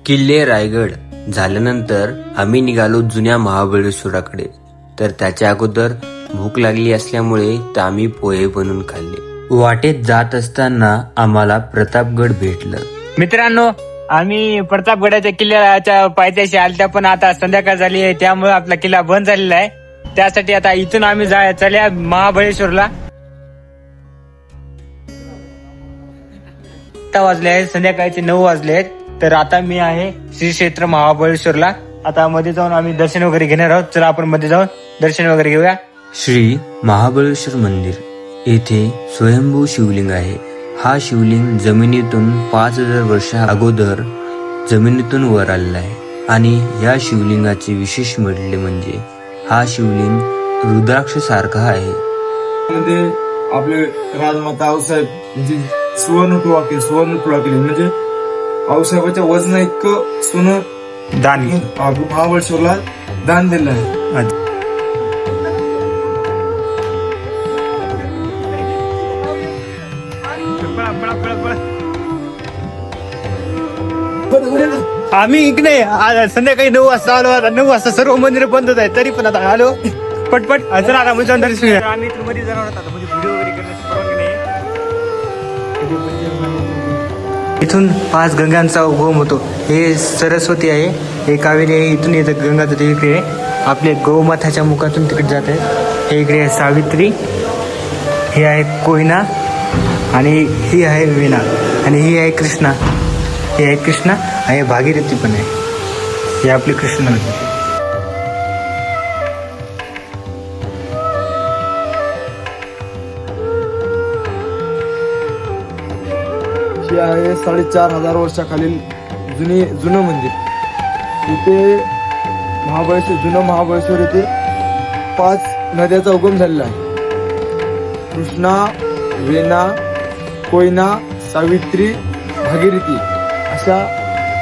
किल्ले रायगड झाल्यानंतर आम्ही निघालो जुन्या महाबळेश्वराकडे. तर त्याच्या अगोदर भूक लागली असल्यामुळे तर आम्ही पोहे बनवून खाल्ले. वाटेत जात असताना आम्हाला प्रतापगड भेटलं. मित्रांनो, आम्ही प्रतापगडाच्या किल्ल्याच्या पायथ्याशी आलत्या, पण आता संध्याकाळ झाली आहे त्यामुळे आपला किल्ला बंद झालेला आहे. त्यासाठी आता इथून आम्ही चालल्या महाबळेश्वरला. आता वाजले आहेत संध्याकाळचे 9 वाजले आहेत. तर आता मी आहे श्री क्षेत्र महाबळेश्वरला. आता मध्ये जाऊन आम्ही दर्शन वगैरे घेणार आहोत. चला आपण मध्ये जाऊन दर्शन वगैरे घेऊया. श्री महाबळेश्वर मंदिर येथे स्वयंभू शिवलिंग आहे. हा शिवलिंग जमिनीतून 5000 वर्षा अगोदर जमिनीतून वर आलेला आहे. आणि या शिवलिंगाचे विशेष म्हटले म्हणजे हा शिवलिंग रुद्राक्ष सारखा आहे. मध्ये आपले राजमाता आऊसाहेब म्हणजे सुवर्ण टुवा केली म्हणजे आऊसाहेबाच्या वजन इतकं सोनं दान महाबळेश्वरला दान दिलं आहे. आम्ही इकडे संध्याकाळी 9 वाजता आलो. आता 9 वाजता सर्व मंदिर बंद आहे, तरी पण आता आलो पटपट. चला आता मध्ये जाऊन दर्शन घेऊया. आम्ही इथून मध्ये जाणार होता, म्हणजे व्हिडिओ वगैरे करण्याची परवानगी नाही. इथून 5 गंगांचा उगम होतो. हे सरस्वती आहे, हे कावेरी आहे. इथून येतं गंगा जाते इकडे. आपले गौमाताच्या मुखातून तिकडे जात आहे. हे इकडे आहे सावित्री, हे आहे कोयना, आणि ही आहे वीणा, आणि ही आहे कृष्णा. हे आहे कृष्णा आणि भागीरथी पण आहे. हे आपली कृष्णा नदी. हे आहे 4500 वर्षाखालील जुनं मंदिर. इथे जुनं महाबळेश्वर येथे 5 नद्याचा उगम झालेला आहे. कृष्णा, वेणा, कोयना, सावित्री, भागीरथी अशा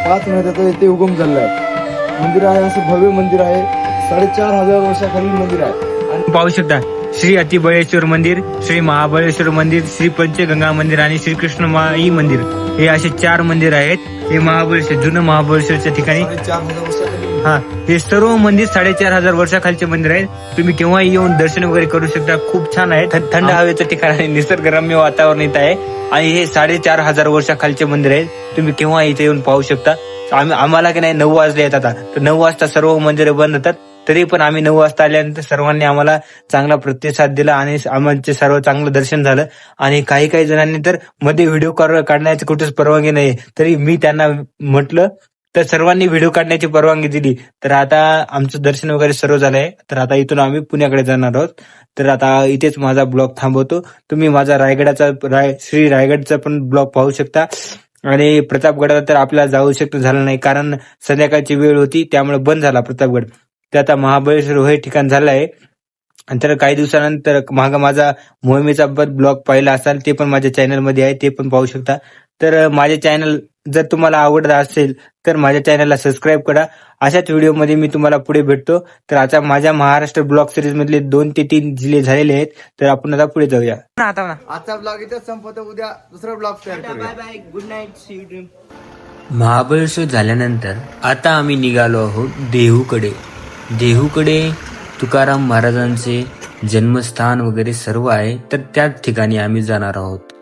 5 नद्याचा येथे उगम झालेला आहे. मंदिर आहे, असं भव्य मंदिर आहे. 4500 वर्षाखालील मंदिर आहे. आणि पाहू शकता श्री अतिबळेश्वर मंदिर, श्री महाबळेश्वर मंदिर, श्री पंचगंगा मंदिर आणि श्री कृष्णमाई मंदिर, हे असे 4 मंदिर आहेत. हे महाबळेश्वर जुनं महाबळेश्वरच्या ठिकाणी 4500 वर्षाखालील. हा, हे सर्व मंदिर 4500 वर्षाखालचे मंदिर आहेत. तुम्ही केव्हाही येऊन दर्शन वगैरे करू शकता. खूप छान आहे. थंड हवेचं ठिकाण आहे, निसर्गरम्य वातावरण इथं आहे. आणि हे 4500 वर्षाखालचे मंदिर आहेत. तुम्ही केव्हा इथे येऊन पाहू शकता. आम्हाला की नाही 9 वाजले आहेत आता, तर 9 वाजता सर्व मंदिरं बंद होतात. तरी पण आम्ही 9 वाजता आल्यानंतर सर्वांनी आम्हाला चांगला प्रतिसाद दिला आणि आमचे सर्व चांगलं दर्शन झालं. आणि काही जणांनी तर मध्ये व्हिडिओ काढण्याची कुठेच परवानगी नाही, तरी मी त्यांना म्हटलं तर सर्वांनी व्हिडिओ काढण्याची परवानगी दिली. तर आता आमचं दर्शन वगैरे सर्व झालंय. तर आता इथून आम्ही पुण्याकडे जाणार आहोत. तर आता इथेच माझा ब्लॉग थांबवतो. तुम्ही माझा श्री रायगडचा पण ब्लॉग पाहू शकता. आणि प्रतापगडाला तर आपल्याला जाऊ शकतो झालं नाही, कारण संध्याकाळची वेळ होती त्यामुळे बंद झाला प्रतापगड. ते आता महाबळेश्वर हे ठिकाण झालं आहे. तर काही दिवसानंतर माझा मोहिमेचा ब्लॉग पाहिला असाल, ते पण माझ्या चॅनलमध्ये आहे, ते पण पाहू शकता. तर माझे चॅनल जर तुम्हाला आवडत असेल तर माझ्या चॅनलला सबस्क्राईब करा. अशाच व्हिडिओमध्ये मी तुम्हाला पुढे भेटतो. तर आता माझ्या महाराष्ट्र ब्लॉग सिरीज मधले 2 ते 3 जिल्हे झालेले आहेत. तर आपण आता पुढे जाऊया. आजचा ब्लॉग इथे संपवतो. उद्या दुसरा ब्लॉग तयार करूया. Bye bye, good night, see you dream. Mahabaleshwar झाल्यानंतर आता आम्ही निघालो आहोत देहूकडे. देहूकडे तुकाराम महाराजांचे जन्मस्थान वगैरे सर्व आहे, तर त्याच ठिकाणी आम्ही जाणार आहोत.